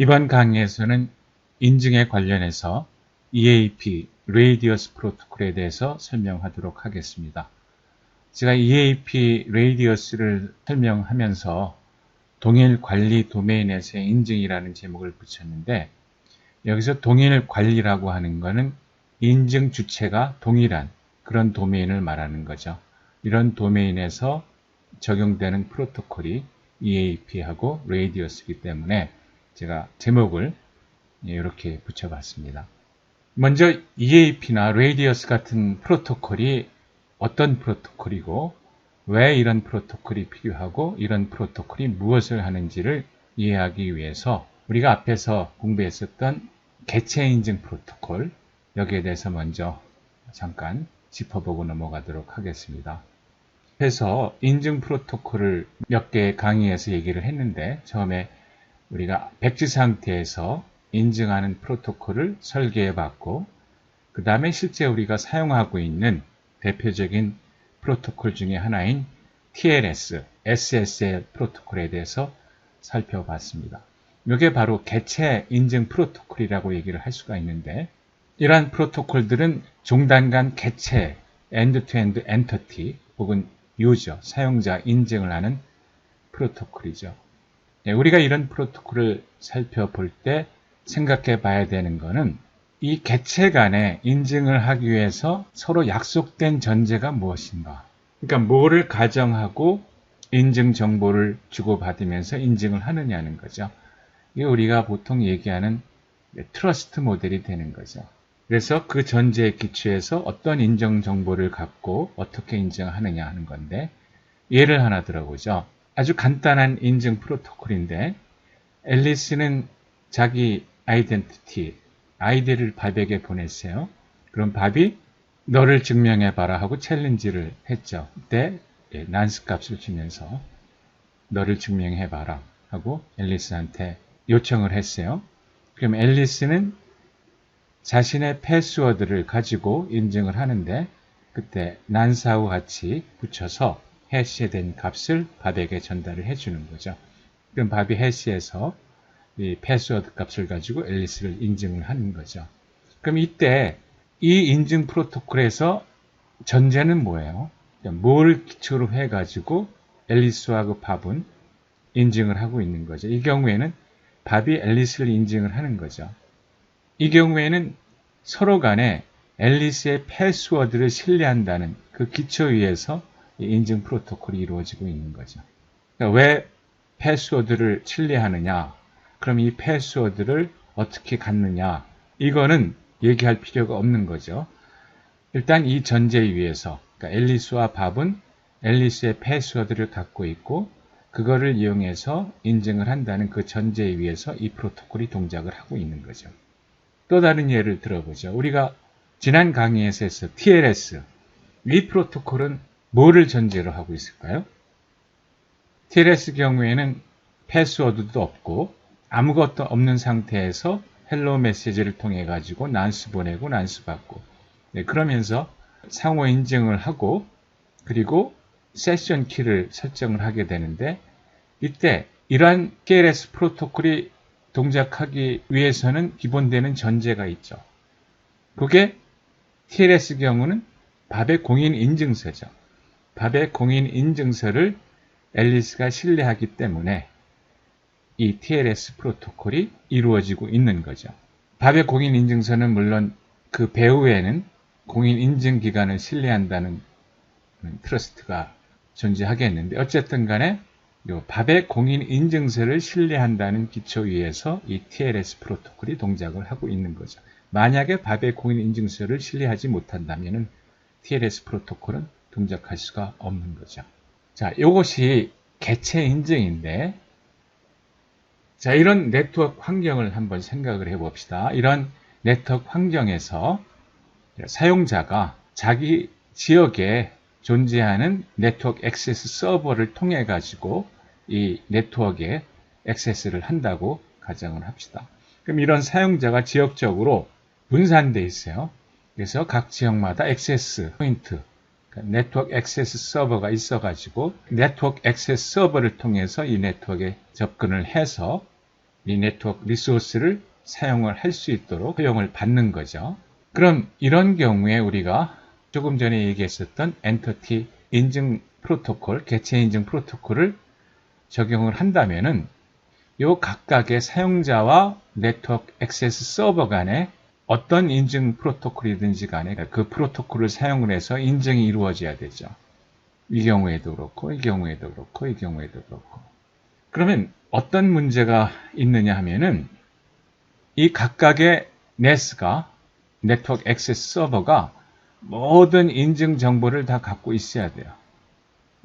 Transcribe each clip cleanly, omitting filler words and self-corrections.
이번 강의에서는 인증에 관련해서 EAP, Radius 프로토콜에 대해서 설명하도록 하겠습니다. 제가 EAP, Radius를 설명하면서 동일 관리 도메인에서의 인증이라는 제목을 붙였는데, 여기서 동일 관리라고 하는 것은 인증 주체가 동일한 그런 도메인을 말하는 거죠. 이런 도메인에서 적용되는 프로토콜이 EAP하고 Radius이기 때문에 제가 제목을 이렇게 붙여봤습니다. 먼저 EAP나 Radius 같은 프로토콜이 어떤 프로토콜이고 왜 이런 프로토콜이 필요하고 이런 프로토콜이 무엇을 하는지를 이해하기 위해서 우리가 앞에서 공부했었던 개체 인증 프로토콜, 여기에 대해서 먼저 잠깐 짚어보고 넘어가도록 하겠습니다. 그래서 인증 프로토콜을 몇 개 강의에서 얘기를 했는데, 처음에 우리가 백지 상태에서 인증하는 프로토콜을 설계해 봤고, 그 다음에 실제 우리가 사용하고 있는 대표적인 프로토콜 중에 하나인 TLS, SSL 프로토콜에 대해서 살펴봤습니다. 이게 바로 개체 인증 프로토콜이라고 얘기를 할 수가 있는데, 이러한 프로토콜들은 종단 간 개체, end-to-end entity 혹은 유저, 사용자 인증을 하는 프로토콜이죠. 우리가 이런 프로토콜을 살펴볼 때 생각해 봐야 되는 것은 이 개체 간에 인증을 하기 위해서 서로 약속된 전제가 무엇인가. 그러니까 뭐를 가정하고 인증 정보를 주고받으면서 인증을 하느냐는 거죠. 이게 우리가 보통 얘기하는 트러스트 모델이 되는 거죠. 그래서 그 전제에 기초해서 어떤 인증 정보를 갖고 어떻게 인증하느냐 하는 건데, 예를 하나 들어보죠. 아주 간단한 인증 프로토콜인데, 앨리스는 자기 아이덴티티, 아이디를 밥에게 보냈어요. 그럼 밥이 너를 증명해봐라 하고 챌린지를 했죠. 그때 난스 값을 주면서 너를 증명해봐라 하고 앨리스한테 요청을 했어요. 그럼 앨리스는 자신의 패스워드를 가지고 인증을 하는데, 그때 난스하고 같이 붙여서 해시된 값을 밥에게 전달을 해주는 거죠. 그럼 밥이 해시해서 이 패스워드 값을 가지고 앨리스를 인증을 하는 거죠. 그럼 이때 이 인증 프로토콜에서 전제는 뭐예요? 뭘 기초로 해가지고 앨리스와 그 밥은 인증을 하고 있는 거죠. 이 경우에는 밥이 앨리스를 인증을 하는 거죠. 이 경우에는 서로 간에 앨리스의 패스워드를 신뢰한다는 그 기초 위에서 인증 프로토콜이 이루어지고 있는 거죠. 그러니까 왜 패스워드를 신뢰하느냐? 그럼 이 패스워드를 어떻게 갖느냐? 이거는 얘기할 필요가 없는 거죠. 일단 이 전제 위에서, 그러니까 앨리스와 밥은 앨리스의 패스워드를 갖고 있고 그거를 이용해서 인증을 한다는 그 전제 위에서 이 프로토콜이 동작을 하고 있는 거죠. 또 다른 예를 들어보죠. 우리가 지난 강의에서 했던 TLS, 이 프로토콜은 뭐를 전제로 하고 있을까요? TLS 경우에는 패스워드도 없고 아무것도 없는 상태에서 헬로 메시지를 통해 가지고 난스 보내고 난스 받고, 그러면서 상호 인증을 하고 그리고 세션 키를 설정을 하게 되는데, 이때 이러한 TLS 프로토콜이 동작하기 위해서는 기본되는 전제가 있죠. 그게 TLS 경우는 밥의 공인 인증서죠. 밥의 공인 인증서를 앨리스가 신뢰하기 때문에 이 TLS 프로토콜이 이루어지고 있는 거죠. 밥의 공인 인증서는 물론 그 배후에는 공인 인증 기관을 신뢰한다는 트러스트가 존재하겠는데, 어쨌든 간에 밥의 공인 인증서를 신뢰한다는 기초 위에서 이 TLS 프로토콜이 동작을 하고 있는 거죠. 만약에 밥의 공인 인증서를 신뢰하지 못한다면 TLS 프로토콜은 동작할 수가 없는 거죠. 자, 이것이 개체 인증인데, 자, 이런 네트워크 환경을 한번 생각을 해봅시다. 이런 네트워크 환경에서 사용자가 자기 지역에 존재하는 네트워크 액세스 서버를 통해 가지고 이 네트워크에 액세스를 한다고 가정을 합시다. 그럼 이런 사용자가 지역적으로 분산되어 있어요. 그래서 각 지역마다 액세스 포인트, 네트워크 액세스 서버가 있어 가지고 네트워크 액세스 서버를 통해서 이 네트워크에 접근을 해서 이 네트워크 리소스를 사용을 할 수 있도록 허용을 받는 거죠. 그럼 이런 경우에 우리가 조금 전에 얘기했었던 엔터티 인증 프로토콜, 개체 인증 프로토콜을 적용을 한다면은 요 각각의 사용자와 네트워크 액세스 서버 간에 어떤 인증 프로토콜이든지 간에 그 프로토콜을 사용을 해서 인증이 이루어져야 되죠. 이 경우에도 그렇고, 이 경우에도 그렇고, 이 경우에도 그렇고. 그러면 어떤 문제가 있느냐 하면은 이 각각의 NAS가, 네트워크 액세스 서버가 모든 인증 정보를 다 갖고 있어야 돼요.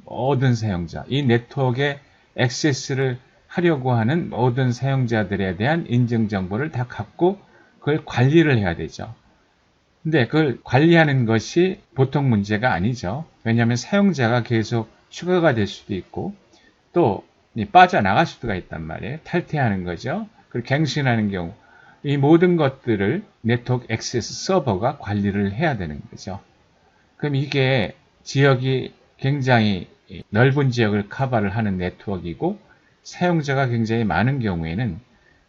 모든 사용자, 이 네트워크에 액세스를 하려고 하는 모든 사용자들에 대한 인증 정보를 다 갖고 그걸 관리를 해야 되죠. 근데 그걸 관리하는 것이 보통 문제가 아니죠. 왜냐하면 사용자가 계속 추가가 될 수도 있고 또 빠져나갈 수가 있단 말이에요. 탈퇴하는 거죠. 그리고 갱신하는 경우 이 모든 것들을 네트워크 액세스 서버가 관리를 해야 되는 거죠. 그럼 이게 지역이 굉장히 넓은 지역을 커버를 하는 네트워크이고 사용자가 굉장히 많은 경우에는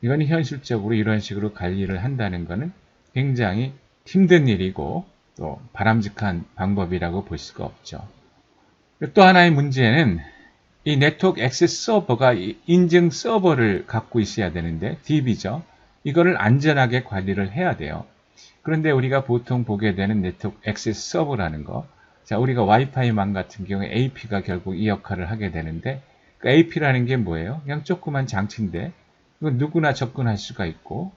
이건 현실적으로 이런 식으로 관리를 한다는 것은 굉장히 힘든 일이고 또 바람직한 방법이라고 볼 수가 없죠. 또 하나의 문제는 이 네트워크 액세스 서버가 인증 서버를 갖고 있어야 되는데 DB죠. 이거를 안전하게 관리를 해야 돼요. 그런데 우리가 보통 보게 되는 네트워크 액세스 서버라는 거, 자 우리가 와이파이망 같은 경우에 AP가 결국 이 역할을 하게 되는데 그 AP라는 게 뭐예요? 그냥 조그만 장치인데 이건 누구나 접근할 수가 있고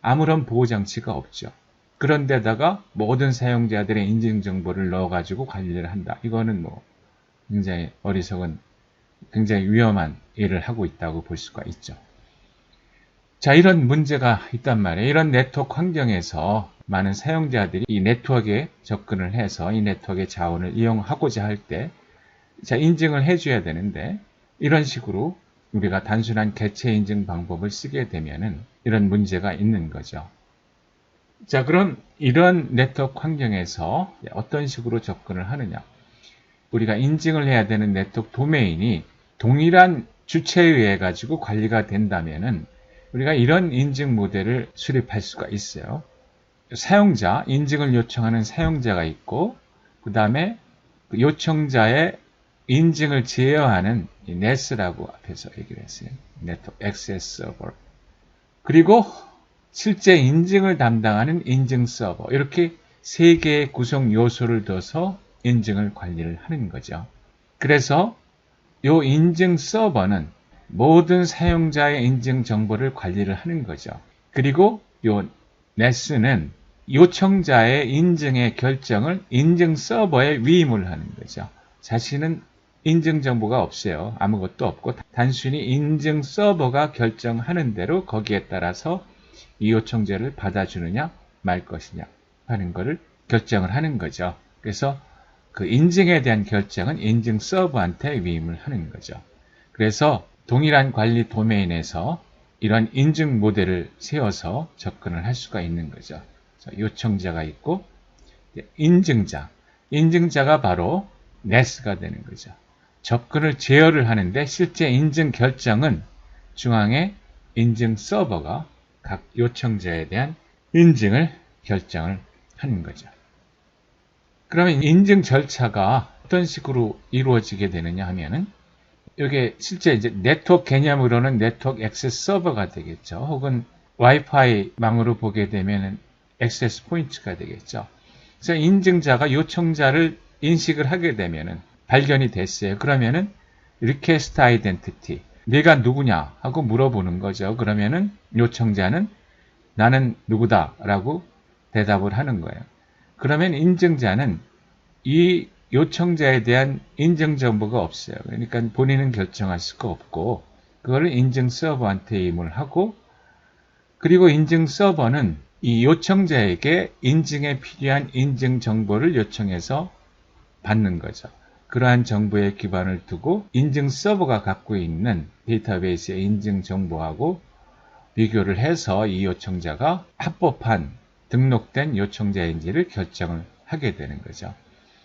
아무런 보호 장치가 없죠. 그런데다가 모든 사용자들의 인증 정보를 넣어가지고 관리를 한다. 이거는 뭐 굉장히 어리석은, 굉장히 위험한 일을 하고 있다고 볼 수가 있죠. 자, 이런 문제가 있단 말이에요. 이런 네트워크 환경에서 많은 사용자들이 이 네트워크에 접근을 해서 이 네트워크의 자원을 이용하고자 할 때, 자, 인증을 해줘야 되는데, 이런 식으로 우리가 단순한 개체 인증 방법을 쓰게 되면은 이런 문제가 있는 거죠. 자, 그럼 이런 네트워크 환경에서 어떤 식으로 접근을 하느냐? 우리가 인증을 해야 되는 네트워크 도메인이 동일한 주체에 의해 가지고 관리가 된다면은 우리가 이런 인증 모델을 수립할 수가 있어요. 사용자, 인증을 요청하는 사용자가 있고, 그 다음에 요청자의 인증을 제어하는 NAS라고 앞에서 얘기를 했어요. 네트워크 액세스 서버. 그리고 실제 인증을 담당하는 인증 서버. 이렇게 세 개의 구성 요소를 둬서 인증을 관리를 하는 거죠. 그래서 이 인증 서버는 모든 사용자의 인증 정보를 관리를 하는 거죠. 그리고 이 NAS는 요청자의 인증의 결정을 인증 서버에 위임을 하는 거죠. 자신은 인증 정보가 없어요. 아무것도 없고 단순히 인증 서버가 결정하는 대로 거기에 따라서 이 요청자를 받아주느냐 말 것이냐 하는 것을 결정을 하는 거죠. 그래서 그 인증에 대한 결정은 인증 서버한테 위임을 하는 거죠. 그래서 동일한 관리 도메인에서 이런 인증 모델을 세워서 접근을 할 수가 있는 거죠. 요청자가 있고 인증자, 인증자가 바로 NAS가 되는 거죠. 접근을 제어를 하는데 실제 인증 결정은 중앙에 인증 서버가 각 요청자에 대한 인증을 결정을 하는 거죠. 그러면 인증 절차가 어떤 식으로 이루어지게 되느냐 하면은 이게 실제 이제 네트워크 개념으로는 네트워크 액세스 서버가 되겠죠. 혹은 와이파이 망으로 보게 되면은 액세스 포인트가 되겠죠. 그래서 인증자가 요청자를 인식을 하게 되면은 발견이 됐어요. 그러면은 request identity, 네가 누구냐 하고 물어보는 거죠. 그러면은 요청자는 나는 누구다라고 대답을 하는 거예요. 그러면 인증자는 이 요청자에 대한 인증 정보가 없어요. 그러니까 본인은 결정할 수가 없고 그거를 인증 서버한테 임을 하고, 그리고 인증 서버는 이 요청자에게 인증에 필요한 인증 정보를 요청해서 받는 거죠. 그러한 정보에 기반을 두고 인증 서버가 갖고 있는 데이터베이스의 인증 정보하고 비교를 해서 이 요청자가 합법한 등록된 요청자인지를 결정을 하게 되는 거죠.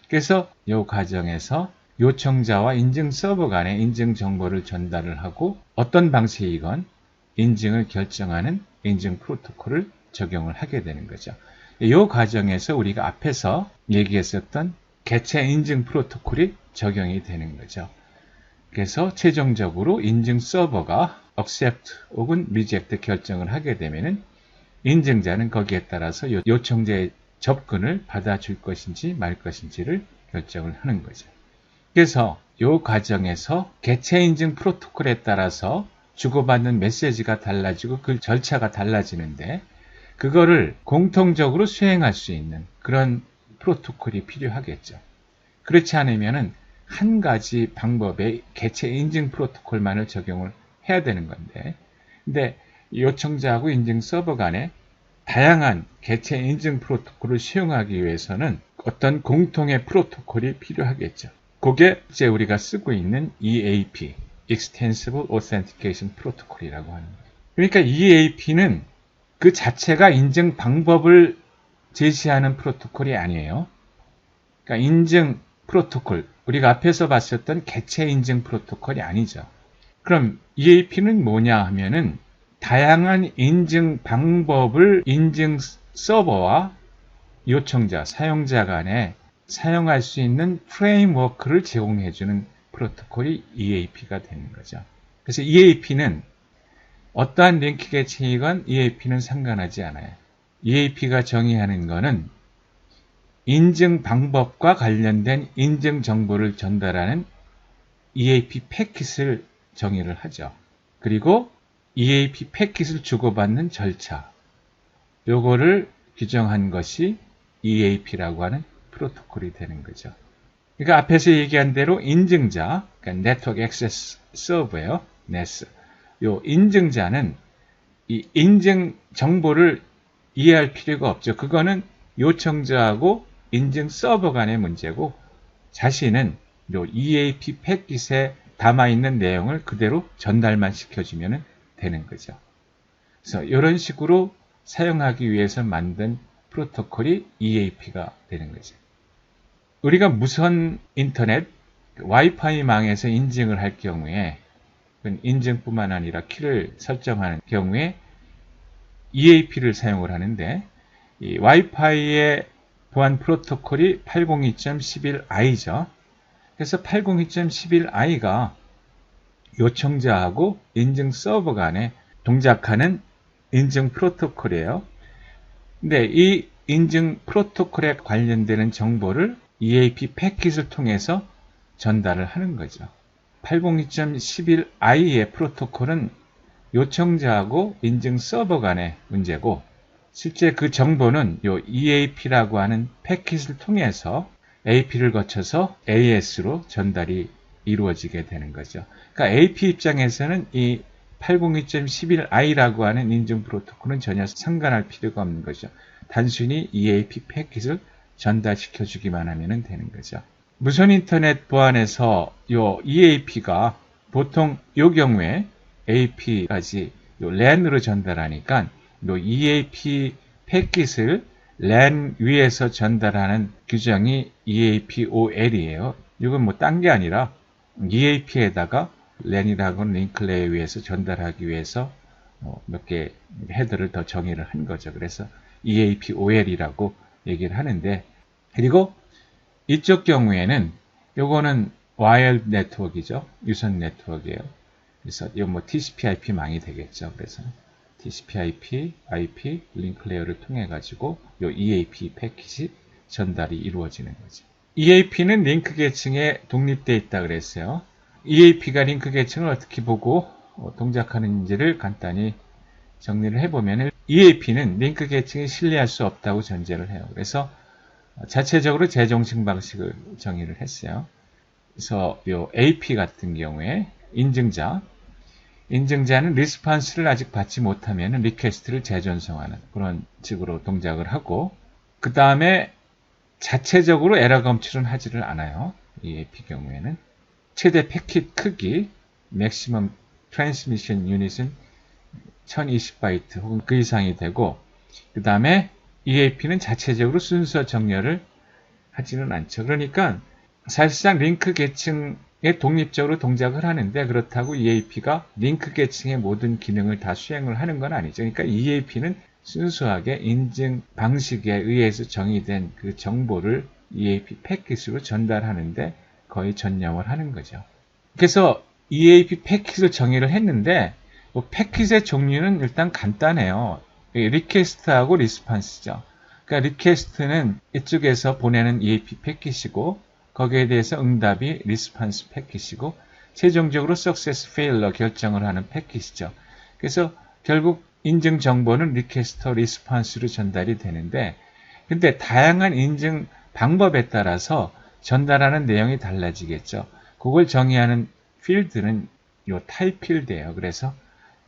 그래서 이 과정에서 요청자와 인증 서버 간에 인증 정보를 전달을 하고 어떤 방식이건 인증을 결정하는 인증 프로토콜을 적용을 하게 되는 거죠. 이 과정에서 우리가 앞에서 얘기했었던 개체 인증 프로토콜이 적용이 되는 거죠. 그래서 최종적으로 인증 서버가 accept 혹은 reject 결정을 하게 되면은 인증자는 거기에 따라서 요청자의 접근을 받아줄 것인지 말 것인지를 결정을 하는 거죠. 그래서 이 과정에서 개체 인증 프로토콜에 따라서 주고받는 메시지가 달라지고 그 절차가 달라지는데 그거를 공통적으로 수행할 수 있는 그런 프로토콜이 필요하겠죠. 그렇지 않으면은 한 가지 방법의 개체 인증 프로토콜만을 적용을 해야 되는 건데, 근데 요청자하고 인증 서버 간에 다양한 개체 인증 프로토콜을 수용하기 위해서는 어떤 공통의 프로토콜이 필요하겠죠. 그게 이제 우리가 쓰고 있는 EAP, Extensible Authentication Protocol이라고 하는 거예요. 그러니까 EAP는 그 자체가 인증 방법을 제시하는 프로토콜이 아니에요. 그러니까 인증 프로토콜, 우리가 앞에서 봤었던 개체 인증 프로토콜이 아니죠. 그럼 EAP는 뭐냐 하면은 다양한 인증 방법을 인증 서버와 요청자, 사용자 간에 사용할 수 있는 프레임워크를 제공해주는 프로토콜이 EAP가 되는 거죠. 그래서 EAP는 어떠한 링크 계층이건 EAP는 상관하지 않아요. EAP가 정의하는 것은 인증 방법과 관련된 인증 정보를 전달하는 EAP 패킷을 정의를 하죠. 그리고 EAP 패킷을 주고받는 절차, 요거를 규정한 것이 EAP라고 하는 프로토콜이 되는 거죠. 그러니까 앞에서 얘기한 대로 인증자, 그러니까 네트워크 액세스 서버예요. NAS. 요 인증자는 이 인증 정보를 이해할 필요가 없죠. 그거는 요청자하고 인증 서버 간의 문제고 자신은 요 EAP 패킷에 담아있는 내용을 그대로 전달만 시켜주면 되는 거죠. 그래서 이런 식으로 사용하기 위해서 만든 프로토콜이 EAP가 되는 거죠. 우리가 무선 인터넷, 와이파이 망에서 인증을 할 경우에 인증뿐만 아니라 키를 설정하는 경우에 EAP를 사용을 하는데 이 와이파이의 보안 프로토콜이 802.11i죠. 그래서 802.11i가 요청자하고 인증 서버 간에 동작하는 인증 프로토콜이에요. 근데 이 인증 프로토콜에 관련되는 정보를 EAP 패킷을 통해서 전달을 하는 거죠. 802.11i의 프로토콜은 요청자하고 인증 서버 간의 문제고 실제 그 정보는 요 EAP라고 하는 패킷을 통해서 AP를 거쳐서 AS로 전달이 이루어지게 되는 거죠. 그러니까 AP 입장에서는 이 802.11i라고 하는 인증 프로토콜은 전혀 상관할 필요가 없는 거죠. 단순히 EAP 패킷을 전달시켜 주기만 하면 되는 거죠. 무선 인터넷 보안에서 요 EAP가 보통 요 경우에 AP까지 요 LAN으로 전달하니까 요 EAP 패킷을 LAN 위에서 전달하는 규정이 EAPOL이에요. 이건 뭐 딴 게 아니라 EAP에다가 LAN이라고 하는 링크 레이어 위에서 전달하기 위해서 몇 개 헤더를 더 정의를 한 거죠. 그래서 EAPOL이라고 얘기를 하는데, 그리고 이쪽 경우에는 요거는 와이어드 네트워크이죠. 유선 네트워크예요. 그래서 이거 뭐 TCP/IP 망이 되겠죠. 그래서 TCP/IP, IP 링크 레이어를 통해 가지고 요 EAP 패킷이 전달이 이루어지는 거죠. EAP는 링크 계층에 독립되어 있다 그랬어요. EAP가 링크 계층을 어떻게 보고 동작하는지를 간단히 정리를 해보면 EAP는 링크 계층이 신뢰할 수 없다고 전제를 해요. 그래서 자체적으로 재정식 방식을 정의를 했어요. 그래서 요 AP 같은 경우에 인증자는 리스폰스를 아직 받지 못하면 리퀘스트를 재전송하는 그런 식으로 동작을 하고, 그 다음에 자체적으로 에러 검출은 하지를 않아요. EAP 경우에는 최대 패킷 크기 maximum transmission unit은 1020바이트 혹은 그 이상이 되고, 그 다음에 EAP는 자체적으로 순서 정렬을 하지는 않죠. 그러니까 사실상 링크 계층에 독립적으로 동작을 하는데 그렇다고 EAP가 링크 계층의 모든 기능을 다 수행을 하는 건 아니죠. 그러니까 EAP는 순수하게 인증 방식에 의해서 정의된 그 정보를 EAP 패킷으로 전달하는데 거의 전념을 하는 거죠. 그래서 EAP 패킷을 정의를 했는데 패킷의 종류는 일단 간단해요. 리퀘스트하고 리스판스죠. 그러니까 리퀘스트는 이쪽에서 보내는 EAP 패킷이고 거기에 대해서 응답이 리스판스 패킷이고 최종적으로 success failure 결정을 하는 패킷이죠. 그래서 결국 인증 정보는 리퀘스트, 리스판스로 전달이 되는데 근데 다양한 인증 방법에 따라서 전달하는 내용이 달라지겠죠. 그걸 정의하는 필드는 요 타입 필드예요. 그래서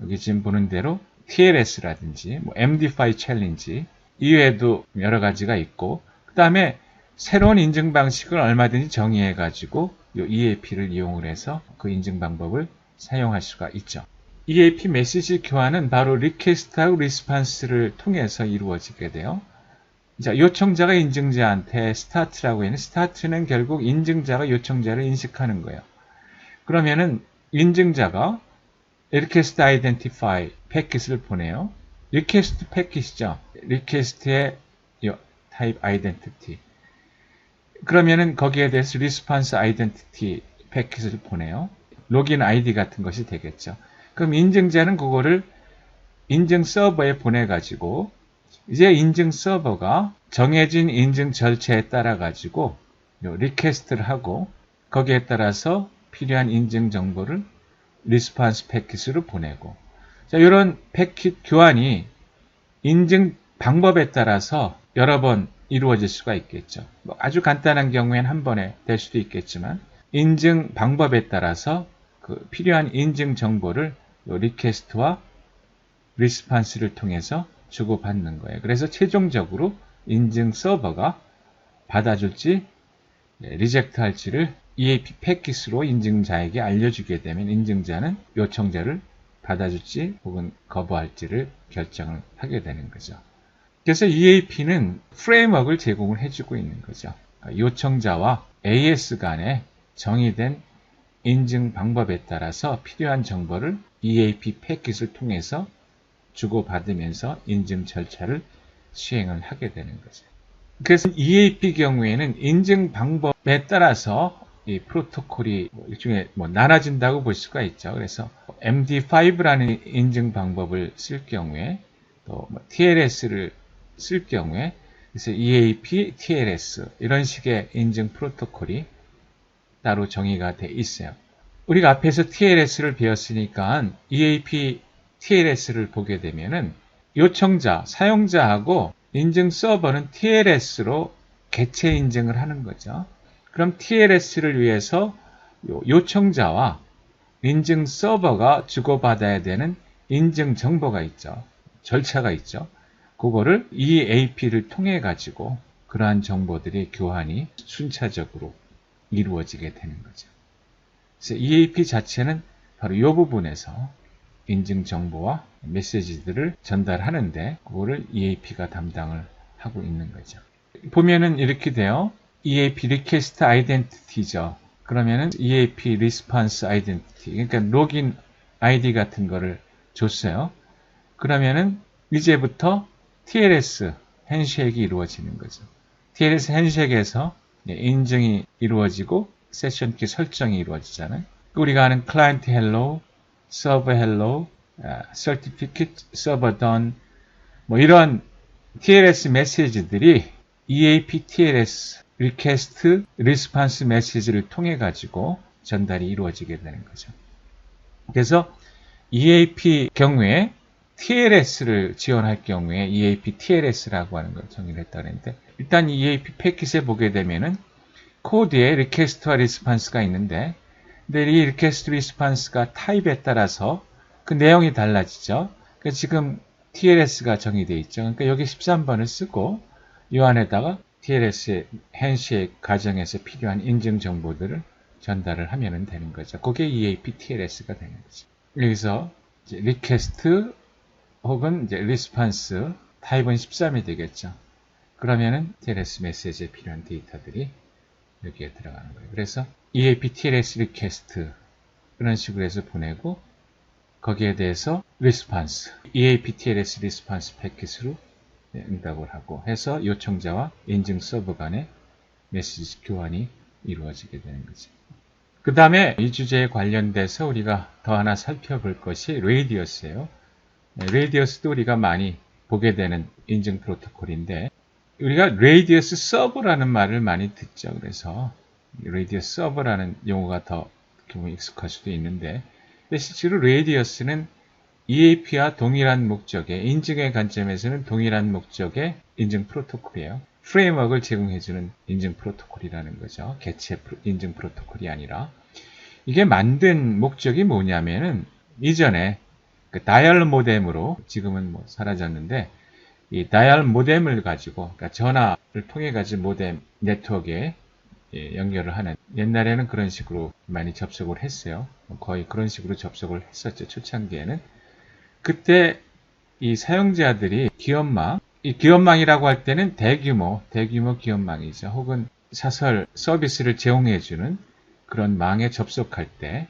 여기 지금 보는 대로 TLS라든지 MD5 챌린지 이외에도 여러 가지가 있고 그 다음에 새로운 인증 방식을 얼마든지 정의해 가지고 이 EAP를 이용을 해서 그 인증 방법을 사용할 수가 있죠. EAP 메시지 교환은 바로 리퀘스트하고 리스판스를 통해서 이루어지게 돼요. 자, 요청자가 인증자한테 스타트라고 했는데 스타트는 결국 인증자가 요청자를 인식하는 거예요. 그러면은 인증자가 리퀘스트 아이덴티파이 패킷을 보내요. 리퀘스트 패킷이죠. 리퀘스트의 타입 아이덴티티. 그러면은 거기에 대해서 리스판스 아이덴티티 패킷을 보내요. 로긴 아이디 같은 것이 되겠죠. 그럼 인증자는 그거를 인증 서버에 보내가지고 이제 인증 서버가 정해진 인증 절차에 따라 가지고 리퀘스트를 하고 거기에 따라서 필요한 인증 정보를 리스판스 패킷으로 보내고 자, 이런 패킷 교환이 인증 방법에 따라서 여러 번 이루어질 수가 있겠죠. 아주 간단한 경우에는 한 번에 될 수도 있겠지만 인증 방법에 따라서 그 필요한 인증 정보를 리퀘스트와 리스판스를 통해서 주고받는 거예요. 그래서 최종적으로 인증 서버가 받아줄지 리젝트 할지를 EAP 패킷으로 인증자에게 알려주게 되면 인증자는 요청자를 받아줄지 혹은 거부할지를 결정을 하게 되는 거죠. 그래서 EAP는 프레임워크를 제공을 해주고 있는 거죠. 요청자와 AS 간에 정의된 인증 방법에 따라서 필요한 정보를 EAP 패킷을 통해서 주고받으면서 인증 절차를 수행을 하게 되는 거죠. 그래서 EAP 경우에는 인증 방법에 따라서 이 프로토콜이 일종의 나눠진다고 볼 수가 있죠. 그래서 MD5라는 인증 방법을 쓸 경우에 또 TLS를 쓸 경우에 그래서 EAP, TLS 이런 식의 인증 프로토콜이 따로 정의가 돼 있어요. 우리가 앞에서 TLS를 배웠으니까 EAP, TLS를 보게 되면은 요청자, 사용자하고 인증 서버는 TLS로 개체 인증을 하는 거죠. 그럼 TLS를 위해서 요청자와 인증 서버가 주고받아야 되는 인증 정보가 있죠. 절차가 있죠. 그거를 EAP를 통해 가지고 그러한 정보들의 교환이 순차적으로 이루어지게 되는 거죠. 그래서 EAP 자체는 바로 이 부분에서 인증 정보와 메시지들을 전달하는데 그거를 EAP가 담당을 하고 있는 거죠. 보면은 이렇게 돼요. EAP Request Identity죠. 그러면은 EAP Response Identity, 그러니까 로긴 아이디 같은 거를 줬어요. 그러면은 이제부터 TLS 핸쉐이크가 이루어지는 거죠. TLS 핸쉐이크에서 인증이 이루어지고 세션키 설정이 이루어지잖아요. 우리가 아는 클라이언트 헬로, 서버 헬로, certificate, server done 이런 TLS 메시지들이 EAP TLS request response 메시지를 통해 가지고 전달이 이루어지게 되는 거죠. 그래서 EAP 경우에 TLS를 지원할 경우에 EAP TLS라고 하는 걸 정의를 했다고 했는데 일단 EAP 패킷에 보게 되면은 코드에 request와 response가 있는데 근데 이 request response가 타입에 따라서 그 내용이 달라지죠. 그러니까 지금 TLS가 정의되어 있죠. 그러니까 여기 13번을 쓰고 이 안에다가 TLS의 핸쉐이크 과정에서 필요한 인증 정보들을 전달을 하면 되는 거죠. 그게 EAP TLS가 되는 거죠. 여기서 이제 request 혹은 이제 response 타입은 13이 되겠죠. 그러면은 TLS 메시지에 필요한 데이터들이 여기에 들어가는 거예요. 그래서 EAP TLS 리퀘스트 그런 식으로 해서 보내고 거기에 대해서 리스폰스, EAP TLS 리스폰스 패킷으로 응답을 하고 해서 요청자와 인증 서버 간의 메시지 교환이 이루어지게 되는 거죠. 그 다음에 이 주제에 관련돼서 우리가 더 하나 살펴볼 것이 레이디어스예요. 레이디어스도 우리가 많이 보게 되는 인증 프로토콜인데 우리가 레이디어스 서버라는 말을 많이 듣죠. 그래서 레이디어스 서버라는 용어가 더 익숙할 수도 있는데 실제로 레이디어스는 EAP와 동일한 목적의 인증의 관점에서는 동일한 목적의 인증 프로토콜이에요. 프레임워크를 제공해주는 인증 프로토콜이라는 거죠. 개체 인증 프로토콜이 아니라. 이게 만든 목적이 뭐냐면은 이전에 그 다이얼 모뎀으로 지금은 뭐 사라졌는데 이 다이얼 모뎀을 가지고 그러니까 전화를 통해 가지고 모뎀 네트워크에 연결을 하는 옛날에는 그런 식으로 많이 접속을 했어요. 거의 그런 식으로 접속을 했었죠. 초창기에는. 그때 이 사용자들이 기업망, 이 기업망이라고 할 때는 대규모 기업망이죠. 혹은 사설 서비스를 제공해주는 그런 망에 접속할 때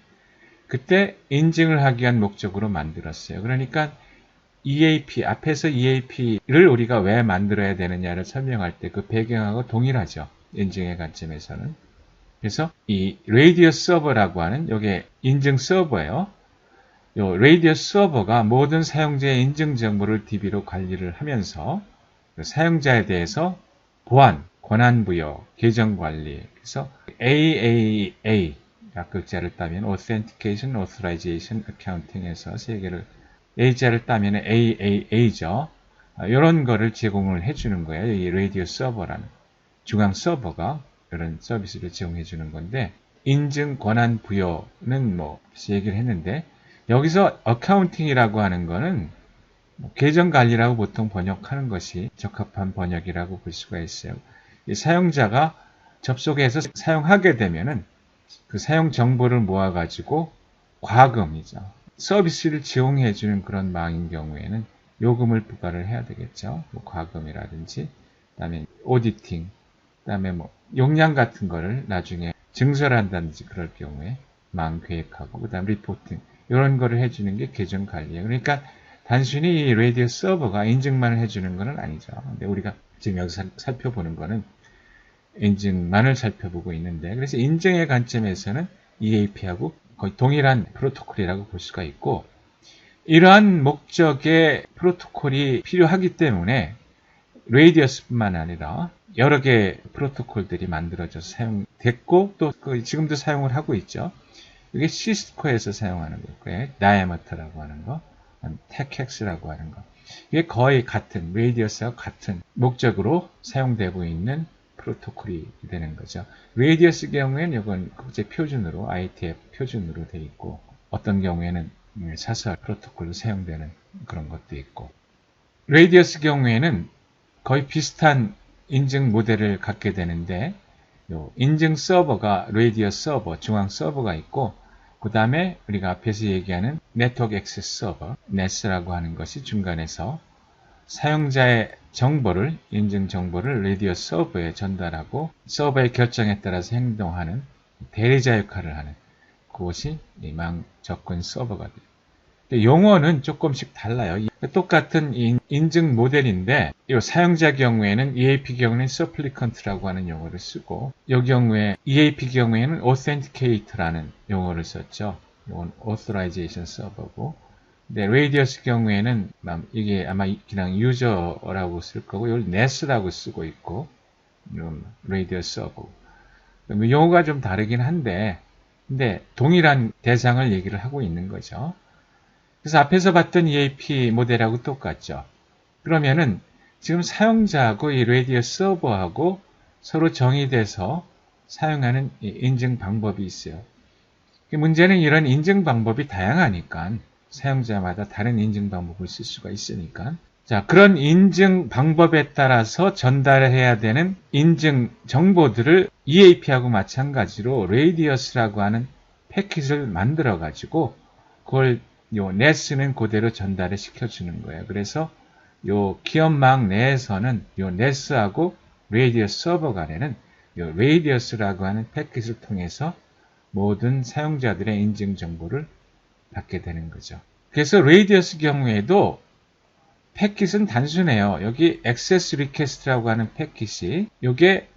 그때 인증을 하기 위한 목적으로 만들었어요. 그러니까 EAP, 앞에서 EAP를 우리가 왜 만들어야 되느냐를 설명할 때 그 배경하고 동일하죠. 인증의 관점에서는. 그래서 이 레이디어스 서버라고 하는 이게 인증 서버예요. 이 레이디어스 서버가 모든 사용자의 인증 정보를 DB로 관리를 하면서 사용자에 대해서 보안, 권한 부여, 계정 관리. 그래서 AAA 글자를 따면 Authentication, Authorization, Accounting에서 세 개를 A자를 따면 AAA죠. 이런 거를 제공을 해주는 거예요. 이 레이디어스 서버라는 중앙 서버가 이런 서비스를 제공해 주는 건데 인증 권한 부여는 뭐 얘기를 했는데 여기서 어카운팅이라고 하는 거는 계정 관리라고 보통 번역하는 것이 적합한 번역이라고 볼 수가 있어요. 이 사용자가 접속해서 사용하게 되면은 그 사용 정보를 모아가지고 과금이죠. 서비스를 제공해 주는 그런 망인 경우에는 요금을 부과를 해야 되겠죠. 뭐 과금이라든지, 그다음에 오디팅, 그다음에 뭐 용량 같은 거를 나중에 증설한다든지 그럴 경우에 망 계획하고, 그다음 리포팅 이런 거를 해주는 게 계정 관리예요. 그러니까 단순히 이 레이디어스 서버가 인증만을 해주는 건 아니죠. 근데 우리가 지금 여기서 살펴보는 거는 인증만을 살펴보고 있는데, 그래서 인증의 관점에서는 EAP하고 거의 동일한 프로토콜이라고 볼 수가 있고, 이러한 목적의 프로토콜이 필요하기 때문에 레이디어스뿐만 아니라 여러 개의 프로토콜들이 만들어져서 사용됐고 또 지금도 사용을 하고 있죠. 이게 시스코에서 사용하는 거고요. 다이아머터라고 하는 거, 테크엑스라고 하는 거. 이게 거의 같은, 레이디어스와 같은 목적으로 사용되고 있는 프로토콜이 되는 거죠. 레이디어스 경우에는 이건 국제 표준으로, IETF 표준으로 되어 있고, 어떤 경우에는 사설 프로토콜로 사용되는 그런 것도 있고, 레이디어스 경우에는 거의 비슷한 인증 모델을 갖게 되는데, 인증 서버가 레이디어스 서버, 중앙 서버가 있고, 그 다음에 우리가 앞에서 얘기하는 네트워크 액세스 서버, NAS라고 하는 것이 중간에서 사용자의 정보를, 인증 정보를 레이디어스 서버에 전달하고 서버의 결정에 따라서 행동하는 대리자 역할을 하는 그것이 망 접근 서버가 돼요. 용어는 조금씩 달라요. 똑같은 인증 모델인데 이 사용자 경우에는 EAP 경우에는 supplicant라고 하는 용어를 쓰고 이 경우에 EAP 경우에는 authenticate라는 용어를 썼죠. 이건 authorization server고, 근데 레이디어스 경우에는 이게 아마 그냥 유저라고 쓸 거고 이걸 NAS라고 쓰고 있고 이건 레이디어스 서버. 용어가 좀 다르긴 한데 근데 동일한 대상을 얘기를 하고 있는 거죠. 그래서 앞에서 봤던 EAP 모델하고 똑같죠. 그러면은 지금 사용자하고 이 레이디어스 서버하고 서로 정의돼서 사용하는 인증 방법이 있어요. 문제는 이런 인증 방법이 다양하니까 사용자마다 다른 인증 방법을 쓸 수가 있으니까 자, 그런 인증 방법에 따라서 전달해야 되는 인증 정보들을 EAP하고 마찬가지로 레이디어스라고 하는 패킷을 만들어 가지고 그걸 요 NAS는 그대로 전달을 시켜주는 거예요. 그래서 요 기업망 내에서는 요 NAS하고 레이디어스 서버 간에는 요 레이디어스라고 하는 패킷을 통해서 모든 사용자들의 인증 정보를 받게 되는 거죠. 그래서 레이디어스 경우에도 패킷은 단순해요. 여기 access request라고 하는 패킷이 이게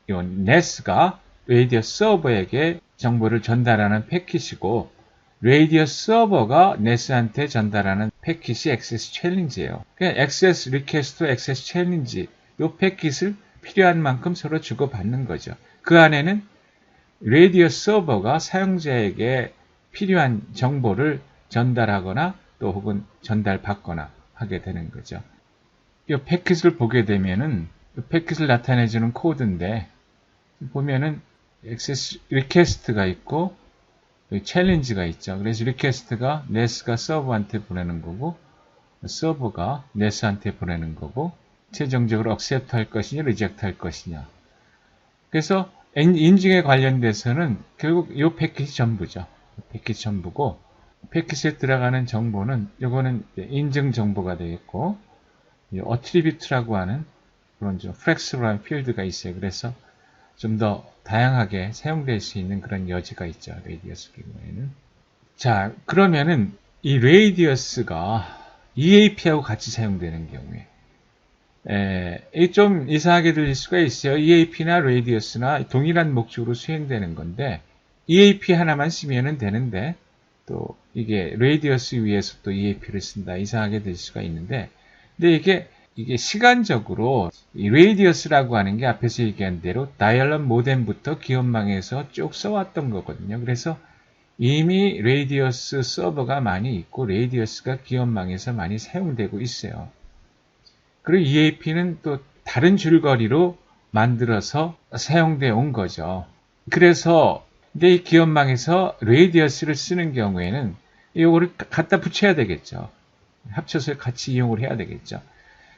NAS가 레이디어스 서버에게 정보를 전달하는 패킷이고 레이디어스 서버가 NAS한테 전달하는 패킷이 액세스 챌린지예요. 그러니까 액세스 리퀘스트, 액세스 챌린지 이 패킷을 필요한 만큼 서로 주고받는 거죠. 그 안에는 레이디어스 서버가 사용자에게 필요한 정보를 전달하거나 또 혹은 전달받거나 하게 되는 거죠. 이 패킷을 보게 되면은 이 패킷을 나타내주는 코드인데 보면은 액세스 리퀘스트가 있고 챌린지가 있죠. 그래서 리퀘스트가 NAS가 서버한테 보내는 거고 서버가 NAS한테 보내는 거고 최종적으로 accept 할 것이냐 reject 할 것이냐. 그래서 인증에 관련돼서는 결국 이 패킷이 전부죠. 패킷이 전부고 패킷에 들어가는 정보는 이거는 인증 정보가 되겠고 attribute라고 하는 그런 좀 flexible한 필드가 있어요. 그래서 좀 더 다양하게 사용될 수 있는 그런 여지가 있죠. 레이디어스 경우에는. 자, 그러면은 이 레이디어스가 EAP하고 같이 사용되는 경우에 좀 이상하게 들릴 수가 있어요. EAP나 레이디어스나 동일한 목적으로 수행되는 건데 EAP 하나만 쓰면은 되는데 또 이게 레이디어스 위에서 또 EAP를 쓴다. 이상하게 될 수가 있는데 근데 이게 시간적으로 이 레이디어스라고 하는 게 앞에서 얘기한 대로 다이얼럼 모뎀부터 기업망에서 쭉 써왔던 거거든요. 그래서 이미 레이디어스 서버가 많이 있고 레이디어스가 기업망에서 많이 사용되고 있어요. 그리고 EAP는 또 다른 줄거리로 만들어서 사용되어 온 거죠. 그래서 근데 이 기업망에서 레이디어스를 쓰는 경우에는 이거를 갖다 붙여야 되겠죠. 합쳐서 같이 이용을 해야 되겠죠.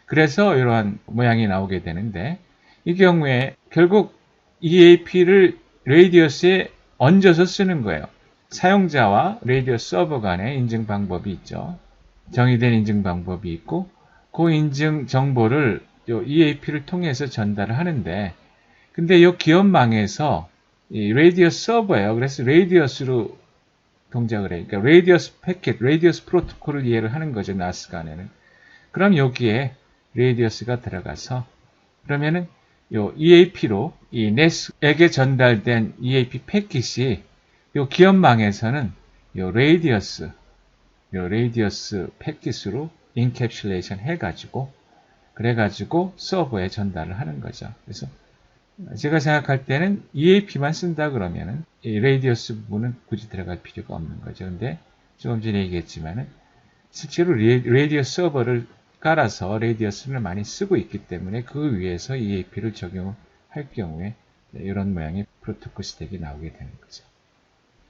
그래서 이러한 모양이 나오게 되는데 이 경우에 결국 EAP를 레이디어스에 얹어서 쓰는 거예요. 사용자와 레이디어스 서버 간의 인증 방법이 있죠. 정의된 인증 방법이 있고 그 인증 정보를 EAP를 통해서 전달을 하는데 근데 이 기업망에서 이 레이디어스 서버예요. 그래서 레이디어스로 동작을 해요. 그러니까 레이디어스 패킷, 레이디어스 프로토콜을 이해를 하는 거죠. NAS 간에는. 그럼 여기에 레이디어스가 들어가서 그러면은 요 EAP로 이 NAS에게 전달된 EAP 패킷이 요 기업망에서는 요 레이디어스 패킷으로 인캡슐레이션 해가지고 그래가지고 서버에 전달을 하는 거죠. 그래서 제가 생각할 때는 EAP만 쓴다 그러면은 이 레이디어스 부분은 굳이 들어갈 필요가 없는 거죠. 근데 조금 전에 얘기했지만은 실제로 레이디어스 서버를 깔아서 레이디어스를 많이 쓰고 있기 때문에 그 위에서 EAP를 적용할 경우에 이런 모양의 프로토콜 스택이 나오게 되는 거죠.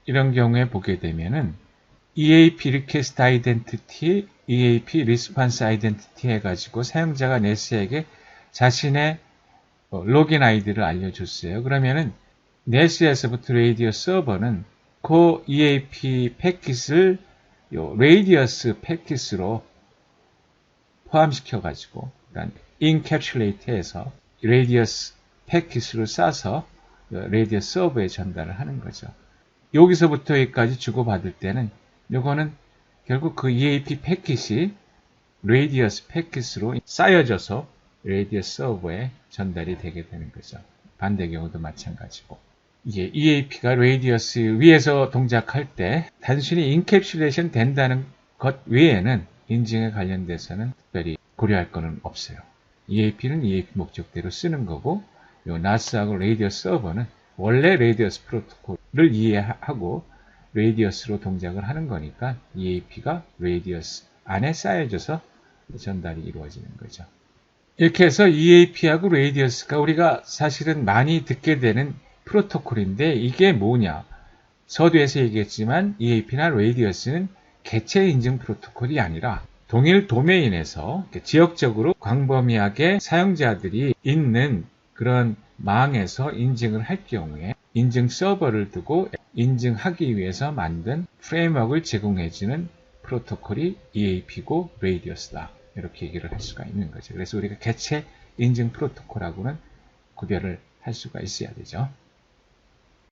이런 경우에 보게 되면은 EAP Request Identity, EAP Response Identity 해가지고 사용자가 NAS에게 자신의 로긴 아이디를 알려줬어요. 그러면은 NAS에서부터 레이디어스 서버는 그 EAP 패킷을 레이디어스 패킷으로 포함시켜가지고 그러니까 인캡슐레이트해서 레이디어스 패킷으로 싸서 레이디어스 서버에 전달을 하는 거죠. 여기서부터 여기까지 주고받을 때는 이거는 결국 그 EAP 패킷이 레이디어스 패킷으로 쌓여져서 레이디어스 서버에 전달이 되게 되는 거죠. 반대 경우도 마찬가지고. 이게 EAP가 레이디어스 위에서 동작할 때 단순히 인캡슐레이션 된다는 것 외에는 인증에 관련돼서는 특별히 고려할 거는 없어요. EAP는 EAP 목적대로 쓰는 거고 요 NAS하고 레이디어스 서버는 원래 레이디어스 프로토콜을 이해하고 레이디어스로 동작을 하는 거니까 EAP가 레이디어스 안에 쌓여져서 전달이 이루어지는 거죠. 이렇게 해서 EAP하고 레이디어스가 우리가 사실은 많이 듣게 되는 프로토콜인데 이게 뭐냐? 서두에서 얘기했지만 EAP나 레이디어스는 개체 인증 프로토콜이 아니라 동일 도메인에서 지역적으로 광범위하게 사용자들이 있는 그런 망에서 인증을 할 경우에 인증 서버를 두고 인증하기 위해서 만든 프레임워크를 제공해주는 프로토콜이 EAP고 레이디어스다. 이렇게 얘기를 할 수가 있는 거죠. 그래서 우리가 개체 인증 프로토콜하고는 구별을 할 수가 있어야 되죠.